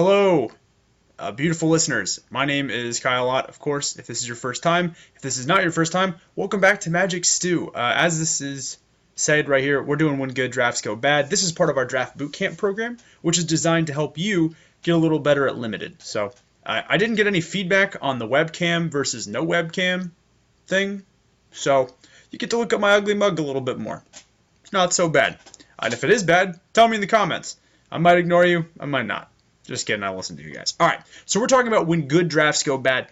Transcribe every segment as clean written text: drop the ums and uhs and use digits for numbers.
Hello, beautiful listeners. My name is Kyle Ott, of course, if this is your first time. If this is not your first time, welcome back to Magic Stew. As this is said right here, we're doing When Good Drafts Go Bad. This is part of our Draft Bootcamp program, which is designed to help you get a little better at Limited. So, I didn't get any feedback on the webcam versus no webcam thing, so you get to look at my ugly mug a little bit more. It's not so bad. And if it is bad, tell me in the comments. I might ignore you, I might not. Just kidding, I listen to you guys. All right, so we're talking about when good drafts go bad.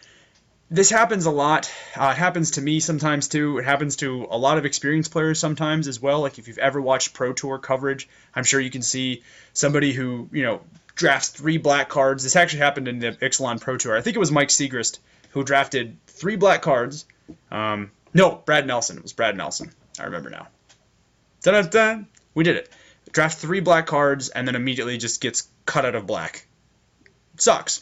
This happens a lot. It happens to me sometimes too. It happens to a lot of experienced players sometimes as well. Like if you've ever watched Pro Tour coverage, I'm sure you can see somebody who, drafts 3 black cards. This actually happened in the Ixalan Pro Tour. I think it was Mike Siegrist who drafted 3 black cards. No, Brad Nelson. It was Brad Nelson. I remember now. Dun-dun-dun. We did it. Draft 3 black cards and then immediately just gets cut out of black. Sucks.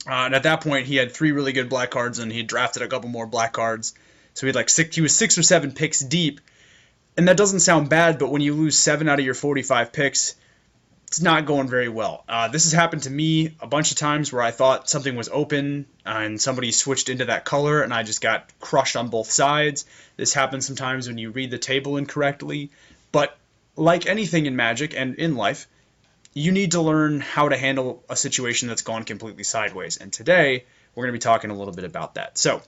And at that point, he had 3 really good black cards, and he drafted a couple more black cards. So he had he was 6 or 7 picks deep. And that doesn't sound bad, but when you lose 7 out of your 45 picks, it's not going very well. This has happened to me a bunch of times where I thought something was open, and somebody switched into that color, and I just got crushed on both sides. This happens sometimes when you read the table incorrectly. But like anything in Magic and in life, you need to learn how to handle a situation that's gone completely sideways. And today, we're going to be talking a little bit about that. So,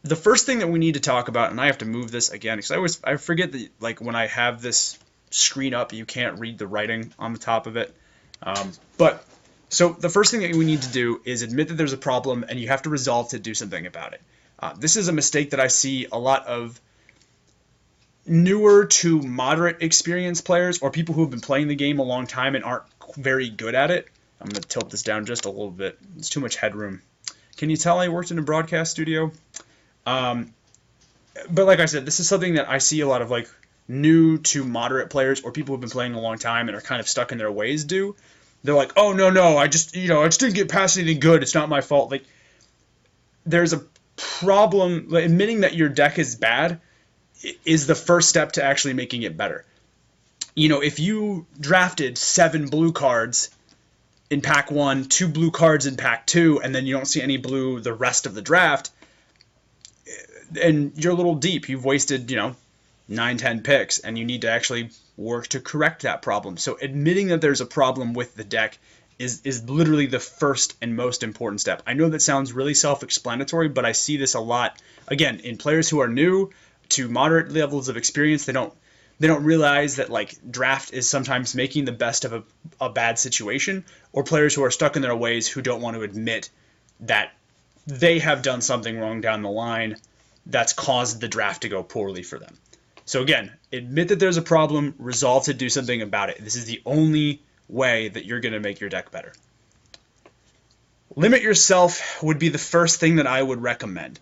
the first thing that we need to talk about, and I have to move this again, because I forget that when I have this screen up, you can't read the writing on the top of it. So the first thing that we need to do is admit that there's a problem, and you have to resolve to do something about it. This is a mistake that I see a lot of newer to moderate experienced players or people who have been playing the game a long time and aren't very good at it. I'm going to tilt this down just a little bit. It's too much headroom. Can you tell I worked in a broadcast studio? But like I said, this is something that I see a lot of new to moderate players or people who have been playing a long time and are kind of stuck in their ways do. They're like, oh, no, I just didn't get past anything good. It's not my fault. There's a problem. Admitting that your deck is bad is the first step to actually making it better. If you drafted 7 blue cards in pack 1, 2 blue cards in pack 2, and then you don't see any blue the rest of the draft, and you're a little deep, you've wasted, 9, 10 picks, and you need to actually work to correct that problem. So admitting that there's a problem with the deck is literally the first and most important step. I know that sounds really self-explanatory, but I see this a lot, again, in players who are new to moderate levels of experience. They don't realize that draft is sometimes making the best of a bad situation, or players who are stuck in their ways who don't want to admit that they have done something wrong down the line that's caused the draft to go poorly for them. So again, admit that there's a problem, resolve to do something about it. This is the only way that you're going to make your deck better. Limit yourself would be the first thing that I would recommend.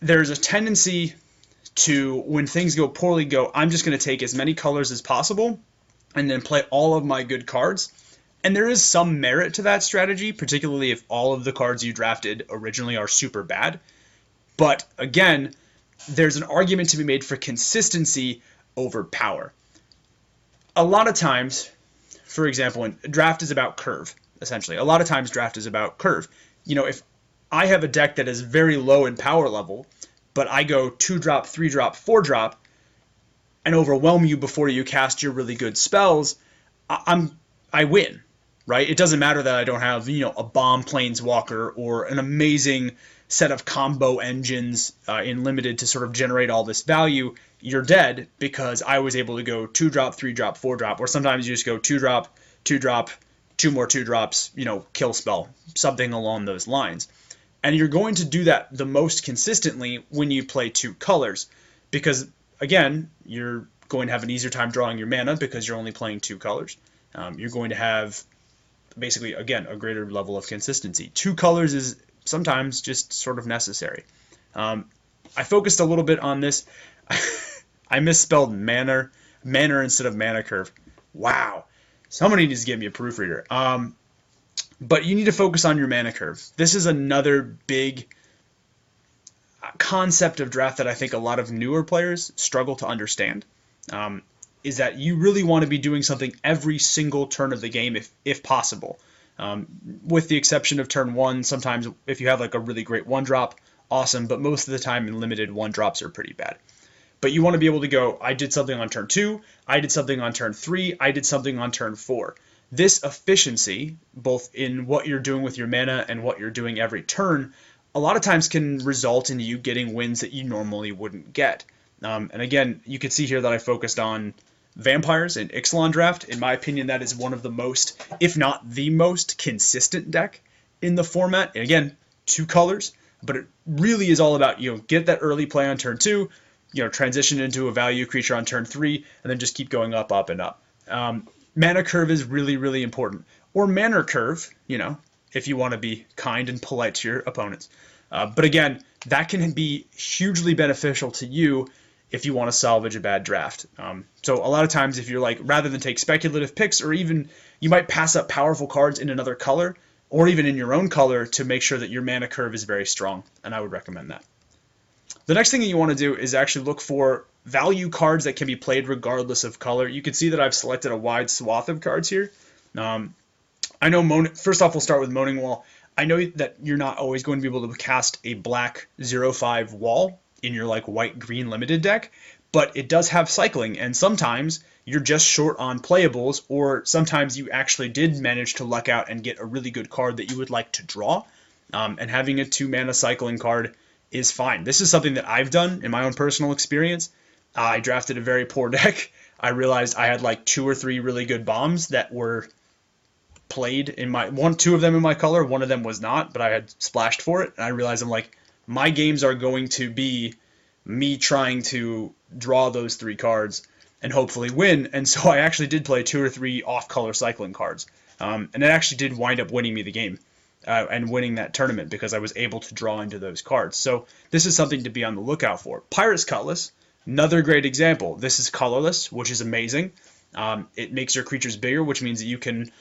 There's a tendency to, when things go poorly, I'm just going to take as many colors as possible and then play all of my good cards. And there is some merit to that strategy, particularly if all of the cards you drafted originally are super bad. But again, there's an argument to be made for consistency over power. A lot of times, for example, when draft is about curve, essentially. A lot of times draft is about curve. If I have a deck that is very low in power level, but I go 2-drop, 3-drop, 4-drop, and overwhelm you before you cast your really good spells, I win, right? It doesn't matter that I don't have, a bomb planeswalker or an amazing set of combo engines in Limited to sort of generate all this value. You're dead because I was able to go 2-drop, 3-drop, 4-drop, or sometimes you just go 2-drop, 2-drop, 2 more 2-drops, kill spell, something along those lines. And you're going to do that the most consistently when you play 2 colors because, again, you're going to have an easier time drawing your mana because you're only playing 2 colors. You're going to have, basically, again, a greater level of consistency. 2 colors is sometimes just sort of necessary. I focused a little bit on this. I misspelled manner instead of mana curve. Wow. Somebody needs to give me a proofreader. But you need to focus on your mana curve. This is another big concept of draft that I think a lot of newer players struggle to understand. is that you really want to be doing something every single turn of the game if possible. With the exception of turn 1, sometimes if you have like a really great 1-drop, awesome, but most of the time in limited 1-drops are pretty bad. But you want to be able to go, I did something on turn 2, I did something on turn 3, I did something on turn 4. This efficiency, both in what you're doing with your mana and what you're doing every turn, a lot of times can result in you getting wins that you normally wouldn't get. And again, you can see here that I focused on vampires in Ixalan draft. In my opinion, that is one of the most, if not the most, consistent deck in the format. And again, 2 colors, but it really is all about, get that early play on turn 2, transition into a value creature on turn 3, and then just keep going up, up, and up. Mana curve is really, really important. Or mana curve, if you want to be kind and polite to your opponents. But again, that can be hugely beneficial to you if you want to salvage a bad draft. So a lot of times if you're like, rather than take speculative picks, or even you might pass up powerful cards in another color, or even in your own color to make sure that your mana curve is very strong, and I would recommend that. The next thing that you want to do is actually look for value cards that can be played regardless of color. You can see that I've selected a wide swath of cards here. I know, first off, we'll start with Moaning Wall. I know that you're not always going to be able to cast a black 0/5 wall in your like white-green limited deck, but it does have cycling, and sometimes you're just short on playables, or sometimes you actually did manage to luck out and get a really good card that you would like to draw, and having a 2-mana cycling card is fine. This is something that I've done in my own personal experience. I drafted a very poor deck. I realized I had like 2 or 3 really good bombs that were played in my 2 of them in my color. One of them was not, but I had splashed for it, and I realized I'm like, my games are going to be me trying to draw those 3 cards and hopefully win. And so I actually did play 2 or 3 off-color cycling cards, and it actually did wind up winning me the game. And winning that tournament because I was able to draw into those cards. So this is something to be on the lookout for. Pirate's Cutlass, another great example. This is colorless, which is amazing. It makes your creatures bigger, which means that you can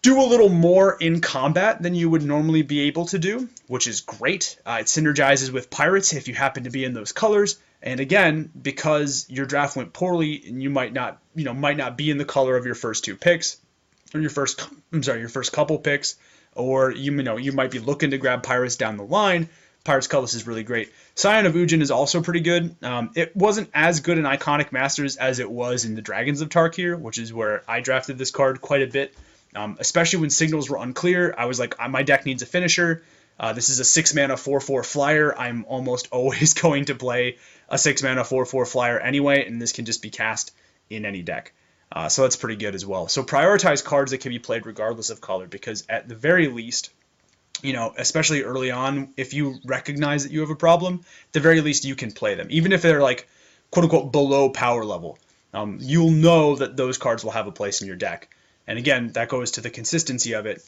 do a little more in combat than you would normally be able to do, which is great. It synergizes with pirates if you happen to be in those colors. And again, because your draft went poorly and you might not be in the color of your first 2 picks, or your first couple picks, or you might be looking to grab pirates down the line. Pirate's Cutlass is really great. Scion of Ujin is also pretty good. It wasn't as good in Iconic Masters as it was in the Dragons of Tarkir, which is where I drafted this card quite a bit. Especially when signals were unclear, I was like, my deck needs a finisher. This is a 6-mana 4/4 flyer. I'm almost always going to play a 6-mana 4/4 flyer anyway, and this can just be cast in any deck. So that's pretty good as well. So prioritize cards that can be played regardless of color, because at the very least, especially early on, if you recognize that you have a problem, at the very least you can play them. Even if they're like, quote unquote, below power level, you'll know that those cards will have a place in your deck. And again, that goes to the consistency of it.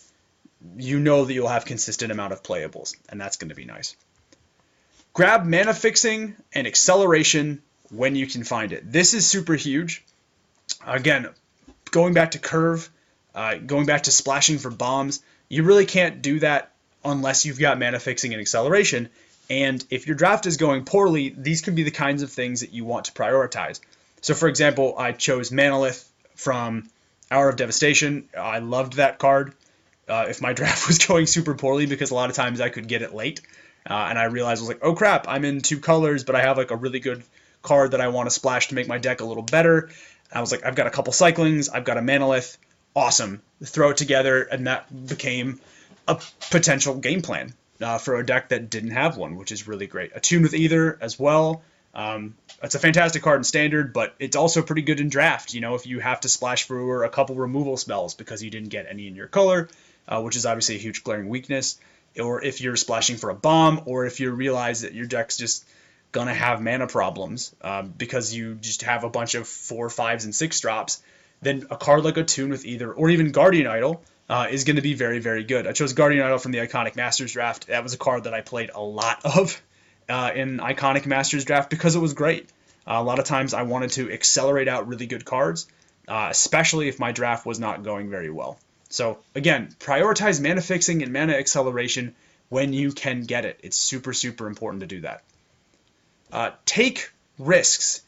You know that you'll have consistent amount of playables, and that's going to be nice. Grab mana fixing and acceleration when you can find it. This is super huge. Again, going back to curve, going back to splashing for bombs, you really can't do that unless you've got mana fixing and acceleration. And if your draft is going poorly, these can be the kinds of things that you want to prioritize. So for example, I chose Manalith from Hour of Devastation. I loved that card if my draft was going super poorly, because a lot of times I could get it late. And I realized I was like, oh crap, I'm in 2 colors, but I have like a really good card that I want to splash to make my deck a little better. I was like, I've got a couple cyclings, I've got a Manalith, awesome. Throw it together, and that became a potential game plan for a deck that didn't have one, which is really great. Attune with Either as well. It's a fantastic card in Standard, but it's also pretty good in Draft. If you have to splash for a couple removal spells because you didn't get any in your color, which is obviously a huge glaring weakness, or if you're splashing for a bomb, or if you realize that your deck's just gonna have mana problems because you just have a bunch of 4, 5s, and 6 drops, then a card like Attune with Either, or even Guardian Idol, is going to be very, very good. I chose Guardian Idol from the Iconic Masters draft. That was a card that I played a lot of in Iconic Masters draft because it was great. A lot of times I wanted to accelerate out really good cards, especially if my draft was not going very well. So again, prioritize mana fixing and mana acceleration when you can get it. It's super, super important to do that. Take risks.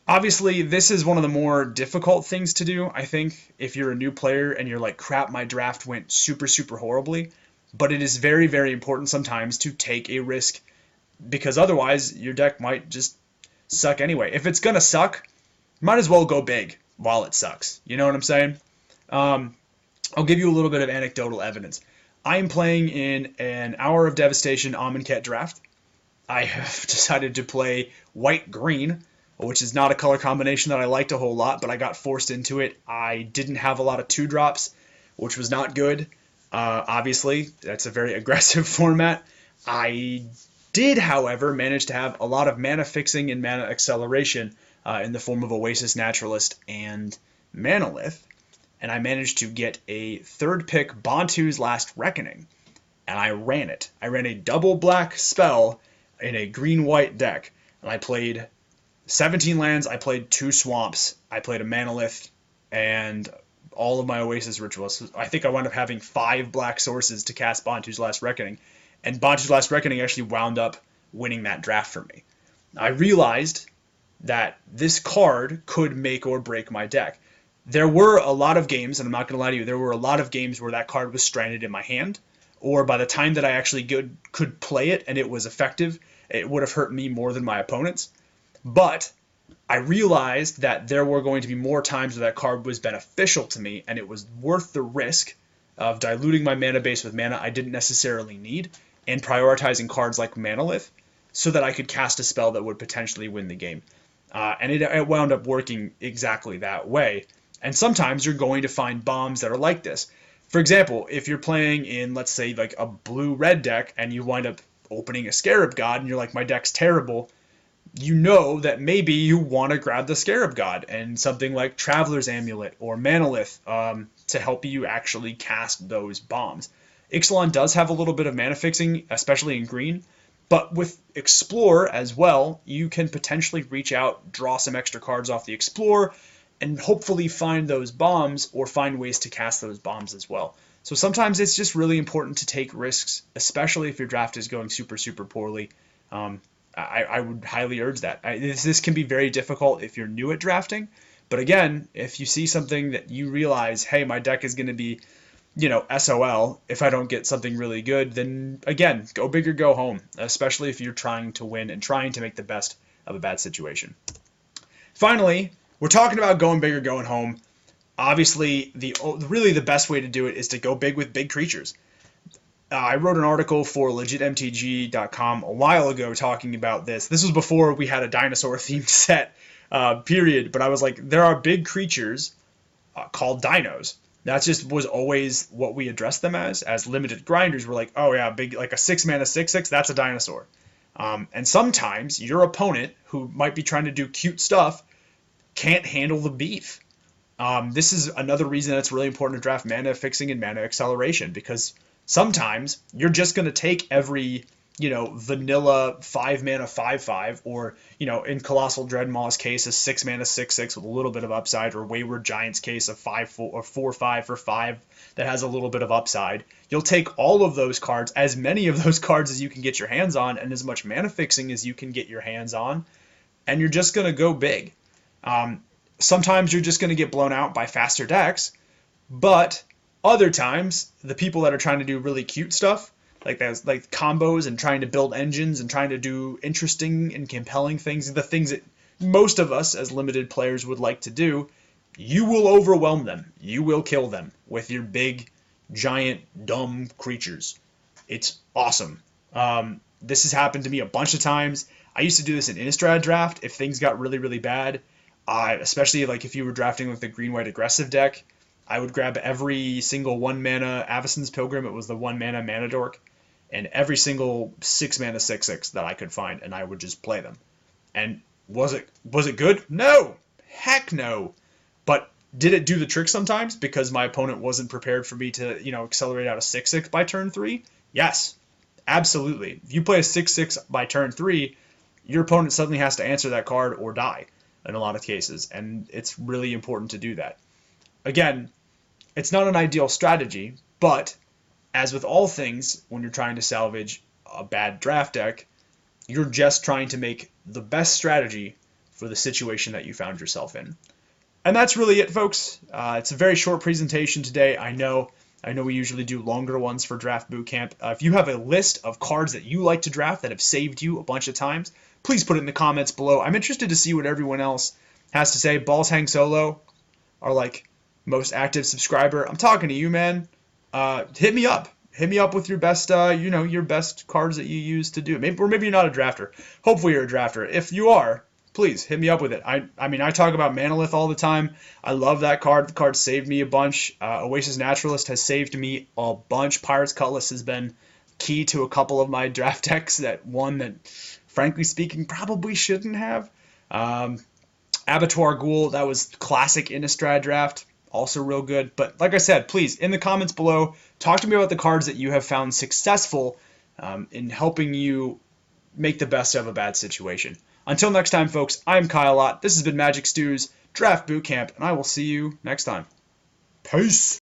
Obviously, this is one of the more difficult things to do, I think, if you're a new player and you're like, crap, my draft went super, super horribly. But it is very, very important sometimes to take a risk because otherwise your deck might just suck anyway. If it's going to suck, might as well go big while it sucks. You know what I'm saying? Um, I'll give you a little bit of anecdotal evidence. I am playing in an Hour of Devastation Amonkhet draft. I have decided to play white-green, which is not a color combination that I liked a whole lot, but I got forced into it. I didn't have a lot of 2-drops, which was not good. Obviously, that's a very aggressive format. I did, however, manage to have a lot of mana fixing and mana acceleration in the form of Oasis Naturalist and Manalith, and I managed to get a third pick Bantu's Last Reckoning, and I ran it. I ran a double black spell in a green-white deck, and I played 17 lands, I played 2 swamps, I played a Manalith, and all of my Oasis rituals. I think I wound up having 5 black sources to cast Bantu's Last Reckoning, and Bantu's Last Reckoning actually wound up winning that draft for me. I realized that this card could make or break my deck. There were a lot of games, and I'm not going to lie to you, there were a lot of games where that card was stranded in my hand, or by the time that I actually could play it and it was effective, it would have hurt me more than my opponents. But I realized that there were going to be more times where that card was beneficial to me, and it was worth the risk of diluting my mana base with mana I didn't necessarily need, and prioritizing cards like Manalith so that I could cast a spell that would potentially win the game. And it wound up working exactly that way. And sometimes you're going to find bombs that are like this. For example, if you're playing in, let's say, like a blue-red deck, and you wind up opening a Scarab God, and you're like, my deck's terrible, you know that maybe you want to grab the Scarab God and something like Traveler's Amulet or Manalith to help you actually cast those bombs. Ixalan does have a little bit of mana fixing, especially in green, but with Explore as well, you can potentially reach out, draw some extra cards off the Explore, and hopefully find those bombs or find ways to cast those bombs as well. So sometimes it's just really important to take risks, especially if your draft is going super, super poorly. I would highly urge that. This can be very difficult if you're new at drafting, but again, if you see something that you realize, hey, my deck is going to be, SOL if I don't get something really good, then again, go big or go home, especially if you're trying to win and trying to make the best of a bad situation. Finally, we're talking about going big or going home. Obviously, really the best way to do it is to go big with big creatures. I wrote an article for legitmtg.com a while ago talking about this. This was before we had a dinosaur-themed set, period. But I was like, there are big creatures called dinos. That just was always what we addressed them as limited grinders. We're like, oh yeah, big, like a 6-mana 6/6, that's a dinosaur. And sometimes your opponent, who might be trying to do cute stuff, can't handle the beef. This is another reason that it's really important to draft mana fixing and mana acceleration, because sometimes you're just going to take every, vanilla 5-mana 5/5, or, in Colossal Dreadmaw's case, a 6-mana 6/6 with a little bit of upside, or Wayward Giant's case, a 5/4 or 4/5 for 5 that has a little bit of upside. You'll take all of those cards, as many of those cards as you can get your hands on, and as much mana fixing as you can get your hands on, and you're just going to go big. Sometimes you're just going to get blown out by faster decks, but other times, the people that are trying to do really cute stuff, like combos and trying to build engines and trying to do interesting and compelling things, the things that most of us as limited players would like to do, you will overwhelm them. You will kill them with your big, giant, dumb creatures. It's awesome. This has happened to me a bunch of times. I used to do this in Innistrad draft if things got really, really bad. Especially like if you were drafting with the green-white aggressive deck, I would grab every single 1-mana Avacyn's Pilgrim. It was the 1-mana Mana Dork, and every single 6-mana 6/6 that I could find, and I would just play them. And was it good? No, heck no. But did it do the trick sometimes because my opponent wasn't prepared for me to accelerate out a 6/6 by turn 3? Yes, absolutely. If you play a 6/6 by turn 3, your opponent suddenly has to answer that card or die in a lot of cases, and it's really important to do that. Again, it's not an ideal strategy, but as with all things, when you're trying to salvage a bad draft deck, you're just trying to make the best strategy for the situation that you found yourself in. And that's really it, folks. It's a very short presentation today. I know we usually do longer ones for Draft Boot Camp. If you have a list of cards that you like to draft that have saved you a bunch of times, please put it in the comments below. I'm interested to see what everyone else has to say. Balls Hang Solo, our most active subscriber. I'm talking to you, man. Hit me up. Hit me up with your best, your best cards that you use to do it. Maybe you're not a drafter. Hopefully you're a drafter. If you are, please hit me up with it. I mean, I talk about Manalith all the time. I love that card. The card saved me a bunch. Oasis Naturalist has saved me a bunch. Pirate's Cutlass has been key to a couple of my draft decks that, frankly speaking, probably shouldn't have. Abattoir Ghoul, that was classic Innistrad draft. Also real good. But like I said, please, in the comments below, talk to me about the cards that you have found successful in helping you make the best of a bad situation. Until next time, folks, I'm Kyle Ott. This has been Magic Stew's Draft Boot Camp, and I will see you next time. Peace!